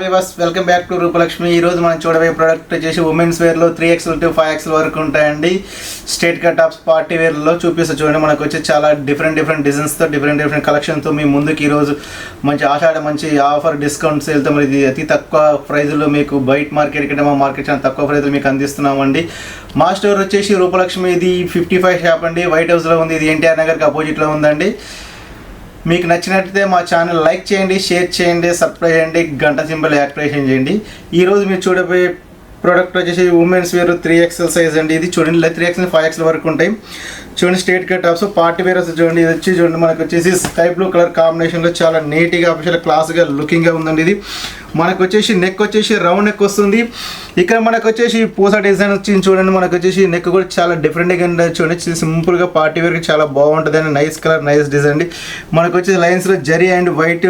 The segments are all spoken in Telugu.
Viewers welcome back to Rupalakshmi. ఈరోజు మనం చూడబోయే ప్రోడక్ట్ వచ్చేసి ఉమెన్స్ వేర్లో 3XL to 5XL వరకు ఉంటాయండి. స్ట్రేట్ కట్ టాప్స్ పార్టీ వేర్లో చూపిస్తా చూడండి. మనకు వచ్చి చాలా డిఫరెంట్ డిజైన్స్తో డిఫరెంట్ కలెక్షన్తో మీ ముందుకు ఈరోజు మంచి ఆషాఢ మంచి ఆఫర్ డిస్కౌంట్ సేల్తో మరి ఇది అతి తక్కువ ప్రైజ్లో మీకు బయట మార్కెట్ కంటే మా మార్కెట్ చాలా తక్కువ ప్రైజ్లో మీకు అందిస్తున్నామండి. మా స్టోర్ వచ్చేసి రూపలక్ష్మి, ఇది 55 షాప్ అండి, వైట్ హౌస్లో ఉంది. ఇది ఎన్టీఆర్ నగర్కి అపోజిట్లో ఉందండి. మీకు నచ్చినట్లయితే మా ఛానల్ లైక్ చేయండి, షేర్ చేయండి, సబ్స్క్రైబ్ చేయండి, గంట సింబల్ యాక్టివేషన్ చేయండి. ఈరోజు మీరు చూడబోయే ప్రోడక్ట్ వచ్చేసి ఉమెన్స్ వేర్ 3XL సైజ్ అండి. ఇది చూడండి 3XL 5XL వరకు ఉంటాయి. చూడండి straight cut tops party wear వస్తుంది. చూడండి ఇది వచ్చి చూడండి మనకు వచ్చేసి స్కై బ్లూ కలర్ కాంబినేషన్లో చాలా నీట్గా అఫీషియల్ క్లాస్గా లుకింగ్గా ఉందండి. ఇది మనకు వచ్చేసి నెక్ వచ్చేసి రౌండ్ నెక్ వస్తుంది. ఇక్కడ మనకు వచ్చేసి పూస డిజైన్ వచ్చింది చూడండి. మనకు వచ్చేసి నెక్ కూడా చాలా డిఫరెంట్గా చూడండి, సింపుల్గా పార్టీ వేర్కి చాలా బాగుంటుంది అండి. నైస్ కలర్, నైస్ డిజైన్ అండి. మనకు వచ్చేసి లైన్స్లో జరీ అండ్ వైట్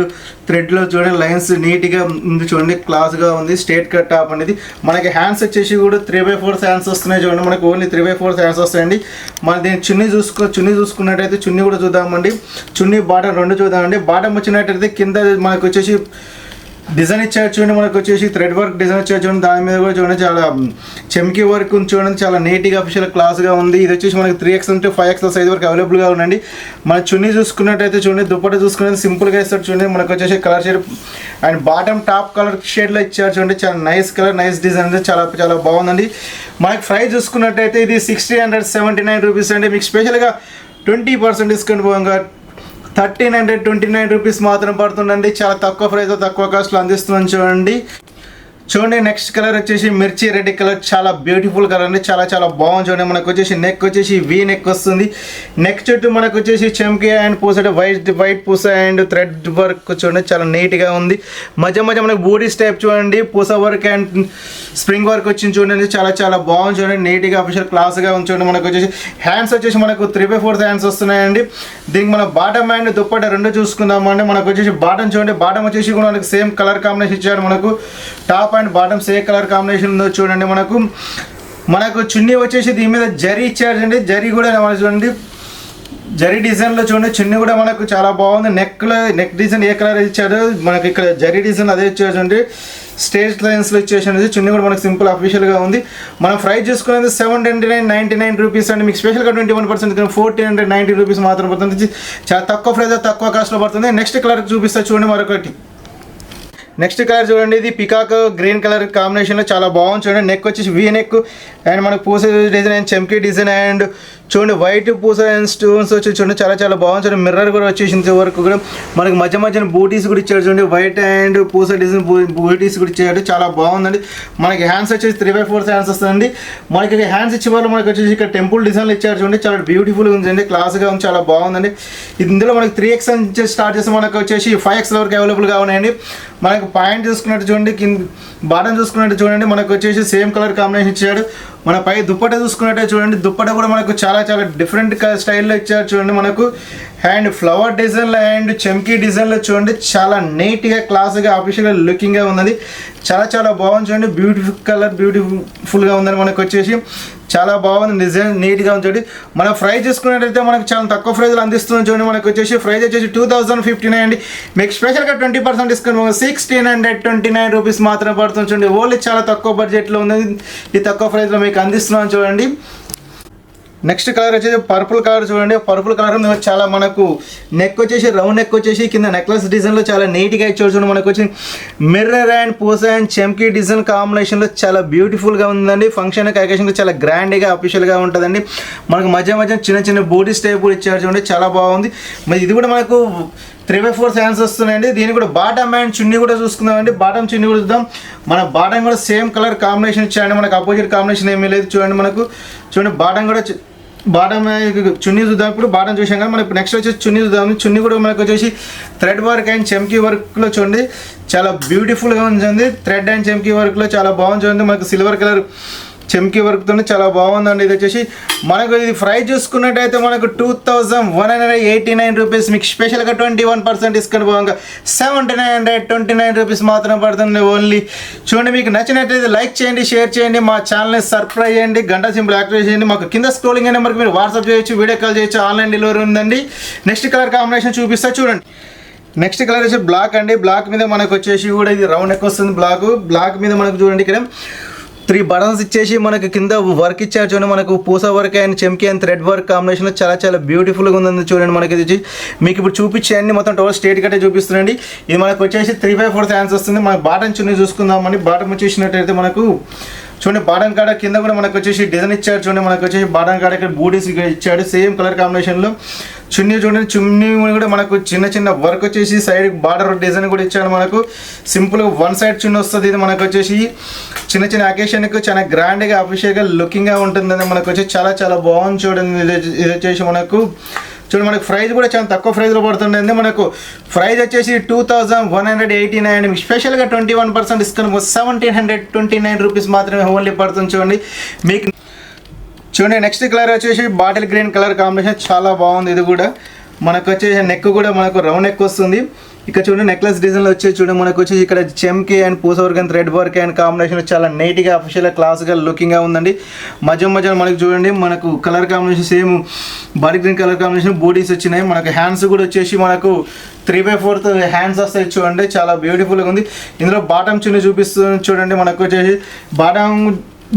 థ్రెడ్లో చూడండి లైన్స్ నీట్గా ఉంది చూడండి, క్లాస్గా ఉంది. స్ట్రేట్ కట్ టాప్ అనేది మనకి హ్యాండ్స్ వచ్చేసి కూడా 3/4 హ్యాండ్స్ వస్తున్నాయి చూడండి. మనకు ఓన్లీ 3/4 హ్యాండ్స్ వస్తాయండి. మన దీని చున్నీ చూసుకున్నట్టయితే చున్నీ కూడా చూద్దామండి. చున్నీ బాటమ్ రెండు చూద్దామండి. బాటమ్ వచ్చినట్టయితే కింద మనకు వచ్చేసి డిజైన్ ఇచ్చారు చూడండి. మనకు వచ్చేసి థ్రెడ్ వర్క్ డిజైన్ ఇచ్చారు చూడండి. దాని మీద కూడా చూడండి చాలా చెమ్కి వర్క్ చూడండి, చాలా నీట్గా అఫీషియల్ క్లాస్గా ఉంది. ఇది వచ్చేసి మనకి 3XL to 5XL సైజ్ వరకు అవైలబుల్గా ఉందండి. మన చున్నీ చూసుకున్నట్టయితే చూడండి, దుప్పట చూసుకున్నది సింపుల్గా ఇస్తారు చూడండి. మనకు వచ్చేసి colour shade and bottom top colour షేడ్లో ఇచ్చారు చూడండి. చాలా నైస్ కలర్, నైస్ డిజైన్ అంటే చాలా బాగుందండి. మనకి ప్రైస్ చూసుకున్నట్టయితే ఇది 1679 రూపీస్ అండి. మీకు స్పెషల్గా 20% డిస్కౌంట్ పోగా 1329 రూపీస్ మాత్రం పడుతుందండి. చాలా తక్కువ ప్రైస్లో తక్కువ కాస్ట్లో అందిస్తున్నాను చూడండి. నెక్స్ట్ కలర్ వచ్చేసి మిర్చి రెడ్ కలర్, చాలా బ్యూటిఫుల్ కలర్ అండి. చాలా బాగుంది చూడండి. మనకు వచ్చేసి నెక్ వచ్చేసి వీ నెక్ వస్తుంది. నెక్ చుట్టూ మనకు వచ్చేసి చెంకి అండ్ పూస వైట్ పూస అండ్ థ్రెడ్ వర్క్ చూడండి, చాలా నీట్గా ఉంది. మధ్య మనకు బూటీస్ టైప్ చూడండి, పూస వర్క్ అండ్ స్ప్రింగ్ వర్క్ వచ్చింది చూడండి. చాలా బాగుంది చూడండి, నీట్గా అఫీషియల్ క్లాస్గా ఉంది చూడండి. మనకు వచ్చేసి హ్యాండ్స్ వచ్చేసి మనకు 3/4 హ్యాండ్స్ వస్తున్నాయండి. దీనికి మన బాటమ్ అండ్ దుప్పట రెండు చూసుకుందామండి. మనకు వచ్చేసి బాటమ్ చూడండి, బాటమ్ వచ్చేసి కూడా మనకు సేమ్ కలర్ కాంబినేషన్ ఇచ్చాడు. మనకు top and bottom same colour combination ఉందో చూడండి. మనకు చున్నీ వచ్చేసి దీని మీద జరీ ఇచ్చాడండి. జరీ కూడా చూడండి, జరీ డిజైన్లో చూడండి. చున్నీ కూడా మనకు చాలా బాగుంది. నెక్ డిజైన్ ఏ కలర్ ఇచ్చాడు మనకి, ఇక్కడ జరీ డిజైన్ అదే ఇచ్చాడు చూడండి. స్టేజ్ లైన్స్లో ఇచ్చేసి చున్నీ కూడా మనకు సింపుల్ అఫీషియల్గా ఉంది. మనం ప్రైస్ చూసుకునేది 799 రూపీస్ అండి. మీకు స్పెషల్గా 21% 1490 రూపీస్ మాత్రం పడుతుంది. చాలా తక్కువ ప్రైస్, తక్కువ కాస్ట్లో పడుతుంది. నెక్స్ట్ కలర్ చూపిస్తా చూడండి. మరొకటి నెక్స్ట్ కలర్ చూడండి, ఇది పికాక్ గ్రీన్ కలర్ కాంబినేషన్లో చాలా బాగుంది చూడండి. నెక్ వచ్చేసి వీ నెక్ అండ్ మనకు పూస డిజైన్ అండ్ చెంకీ డిజైన్ అండ్ చూడండి వైట్ పూస అండ్ స్టోన్స్ వచ్చి చూడండి, చాలా బాగుంది చూడండి. మిర్రర్ కూడా వచ్చేసింది వరకు కూడా మనకు మధ్యన బూటీస్ కూడా ఇచ్చాడు చూడండి. వైట్ అండ్ పూస డిజైన్ బూటీస్ కూడా ఇచ్చాడు, చాలా బాగుందండి. మనకి హ్యాండ్స్ వచ్చేసి 3/4 హ్యాండ్స్ వస్తుందండి. మనకి హ్యాండ్స్ ఇచ్చే వాళ్ళు మనకి వచ్చేసి ఇక్కడ టెంపుల్ డిజైన్లు ఇచ్చారు చూడండి, చాలా బ్యూటిఫుల్గా ఉందండి, క్లాస్గా ఉంది, చాలా బాగుందండి. ఇందులో మనకి 3XL నుంచి స్టార్ట్ చేస్తే మనకు వచ్చేసి 5XL వరకు అవైలబుల్గా ఉన్నాయండి. మనకు పాయింట్ చూసుకున్నట్టు చూడండి, కింద బాటమ్ చూసుకున్నట్టు చూడండి, మనకు వచ్చేసి సేమ్ కలర్ కాంబినేషన్ ఇచ్చాడు. మన పై దుప్పట చూసుకున్నట్టే చూడండి, దుప్పట కూడా మనకు చాలా డిఫరెంట్ స్టైల్లో ఇచ్చారు చూడండి. మనకు అండ్ ఫ్లవర్ డిజైన్లో అండ్ చెంకీ డిజైన్లో చూడండి, చాలా నీట్గా క్లాస్గా ఆఫీషియల్గా లుకింగ్గా ఉన్నది. చాలా బాగుంది చూడండి. బ్యూటిఫుల్గా ఉందని మనకు వచ్చేసి చాలా బాగుంది, డిజైన్ నీట్గా ఉంది చూడండి. మన ప్రైస్ చూసుకున్నట్టయితే మనకు చాలా తక్కువ ప్రైజ్లో అందిస్తుంది చూడండి. మనకు వచ్చేసి ప్రైస్ వచ్చేసి 2059 అండి. మీకు స్పెషల్గా 20% డిస్కౌంట్ 1629 రూపీస్ మాత్రం పడుతుంది చూడండి. ఓన్లీ చాలా తక్కువ బడ్జెట్లో ఉంది, ఈ తక్కువ ప్రైస్లో మీకు అందిస్తున్నాను చూడండి. నెక్స్ట్ కలర్ వచ్చేసి పర్పుల్ కలర్ చూడండి. పర్పుల్ కలర్ చాలా మనకు నెక్ వచ్చేసి రౌండ్ నెక్ వచ్చేసి కింద నెక్లెస్ డిజైన్లో చాలా నీట్గా ఇచ్చాడు చూడండి. మనకు వచ్చి మిర్రర్ అండ్ పూస అండ్ చెంకీ డిజైన్ కాంబినేషన్లో చాలా బ్యూటిఫుల్గా ఉందండి. ఫంక్షన్ అకేషన్కి చాలా గ్రాండ్గా అఫీషియల్గా ఉంటుందండి. మనకు మధ్య చిన్న బూటీస్ టైప్ కూడా ఇచ్చాడు చూడండి, చాలా బాగుంది. మరి ఇది కూడా మనకు 3/4 హ్యాండ్స్ వస్తున్నాయండి. దీన్ని కూడా బాటమ్ అండ్ చున్నీ కూడా చూసుకుందామండి. బాటమ్ చున్నీ కూడా చూద్దాం. మన బాటమ్ కూడా సేమ్ కలర్ కాంబినేషన్ ఇచ్చాయండి. మనకు అపోజిట్ కాంబినేషన్ ఏమీ లేదు చూడండి. చూడండి బాటమ్ చున్నీ చూద్దాం. ఇప్పుడు బాటమ్ చూసాం కదా, మనకి నెక్స్ట్ వచ్చేసి చున్నీ చూద్దాం. చున్నీ కూడా మనకు వచ్చేసి థ్రెడ్ వర్క్ అండ్ చెంకీ వర్క్లో చూడండి, చాలా బ్యూటిఫుల్గా ఉంటుంది. థ్రెడ్ అండ్ చెంకీ వర్క్లో చాలా బాగుంది చూడండి. మనకు సిల్వర్ కలర్ చెంకీ వర్క్తో చాలా బాగుందండి. ఇది వచ్చేసి మనకు ఇది ప్రైస్ చూసుకున్నట్టయితే మనకు 2189 రూపీస్. మీకు స్పెషల్గా 21% డిస్కౌంట్ పోగా 729 రూపీస్ మాత్రం పడుతుంది ఓన్లీ. చూడండి, మీకు నచ్చినట్లయితే లైక్ చేయండి, షేర్ చేయండి, మా ఛానల్ని సబ్స్క్రైబ్ చేయండి, గంట సింబల్ యాక్టివేట్ చేయండి. మాకు కింద స్క్రోలింగ్ అనే నెంబర్కి మీరు వాట్సాప్ చేయొచ్చు, వీడియో కాల్ చేయొచ్చు, ఆన్లైన్ డెలివరీ ఉందండి. నెక్స్ట్ కలర్ కాంబినేషన్ చూపిస్తా చూడండి. నెక్స్ట్ కలర్ వచ్చి బ్లాక్ అండి. బ్లాక్ మీద మనకు వచ్చేసి కూడా ఇది రౌండ్ నెక్ వస్తుంది. బ్లాక్ మీద మనకు చూడండి ఇక్కడ 3 బటన్స్ ఇచ్చేసి మనకి కింద వర్క్ ఇచ్చారు చూడండి. మనకు పూసా వర్క్ అండ్ చెమ్కి అండ్ థ్రెడ్ వర్క్ కాంబినేషన్లో చాలా బ్యూటిఫుల్గా ఉందండి చూడండి. మనకి ఇది మీకు ఇప్పుడు చూపించేయండి మొత్తం టోటల్ స్ట్రేట్ కట్టే చూపిస్తుందండి. ఇది మనకు వచ్చేసి 3/4 హ్యాండ్స్ వస్తుంది. మన బాటమ్ చున్నీ చూసుకుందామని. బాటమ్ వచ్చేసినట్టయితే మనకు చూడండి బాటమ్ కాడ కింద కూడా మనకు వచ్చేసి డిజైన్ ఇచ్చాడు చూడండి. మనకు వచ్చేసి బాటమ్ కాడ ఇక్కడ బూటీస్ ఇచ్చాడు సేమ్ కలర్ కాంబినేషన్లో. చున్నీ చూడండి, చున్నీ కూడా మనకు చిన్న వర్క్ వచ్చేసి సైడ్ బార్డర్ డిజైన్ కూడా ఇచ్చాడు. మనకు సింపుల్గా 1 సైడ్ చున్నీ వస్తుంది. ఇది మనకు వచ్చేసి చిన్న అకేషన్కి చాలా గ్రాండ్గా అఫీషియల్గా లుకింగ్గా ఉంటుందని మనకు వచ్చి చాలా బాగుంది చూడండి. ఇది వచ్చేసి మనకు చూడండి మనకు ప్రైస్ కూడా చాలా తక్కువ ప్రైస్లో పడుతుండే. మనకు ప్రైస్ వచ్చేసి 2189. స్పెషల్గా 21% డిస్కౌంట్ 1729 రూపీస్ మాత్రమే ఓన్లీ పడుతుంది చూడండి మీకు. చూడండి నెక్స్ట్ కలర్ వచ్చేసి బాటిల్ గ్రీన్ కలర్ కాంబినేషన్ చాలా బాగుంది. ఇది కూడా మనకు వచ్చేసి నెక్ కూడా మనకు రౌండ్ నెక్ వస్తుంది. ఇక్కడ చూడండి నెక్లెస్ డిజైన్లో వచ్చేసి చూడండి మనకు వచ్చేసి ఇక్కడ చెమ్కి అండ్ పూస work and thread work and combination చాలా నీట్గా అఫీషియల్గా క్లాస్గా లుకింగ్గా ఉందండి. మధ్య మనకు చూడండి మనకు colour combination same bottle green colour combination బూటీస్ వచ్చినాయి. మనకు హ్యాండ్స్ కూడా వచ్చేసి మనకు 3/4 హ్యాండ్స్ వస్తాయి చూడండి. చాలా బ్యూటిఫుల్గా ఉంది. ఇందులో బాటమ్ చున్నీ చూపిస్తుంది చూడండి. మనకు వచ్చేసి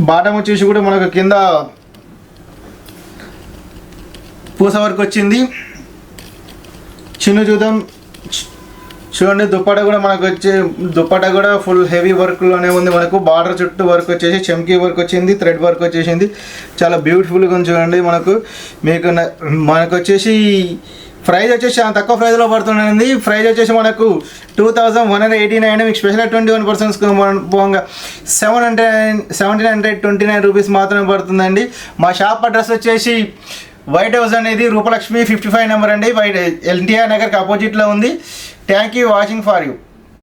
బాటమ్ వచ్చేసి కూడా మనకు కింద పూస వర్క్ వచ్చింది. చిన్న చూద్దాం చూడండి. దుప్పట కూడా మనకు దుప్పట కూడా ఫుల్ హెవీ వర్క్లోనే ఉంది. మనకు బార్డర్ చుట్టూ వర్క్ వచ్చేసి చెమ్కీ వర్క్ వచ్చింది, థ్రెడ్ వర్క్ వచ్చేసింది. చాలా బ్యూటిఫుల్గా ఉంది చూడండి. మనకు వచ్చేసి ప్రైస్ వచ్చేసి చాలా తక్కువ ప్రైస్లో పడుతుందండి. ప్రైస్ వచ్చేసి మనకు 2189. మీకు స్పెషల్ 21% పోగా 1729 రూపీస్ మాత్రమే పడుతుందండి. మా షాప్ అడ్రస్ వచ్చేసి వైట్ హౌస్ అనేది రూపలక్ష్మి 55 నెంబర్ అండి. ఎన్టీఆర్ నగర్కి అపోజిట్లో ఉంది. Thank you watching for you.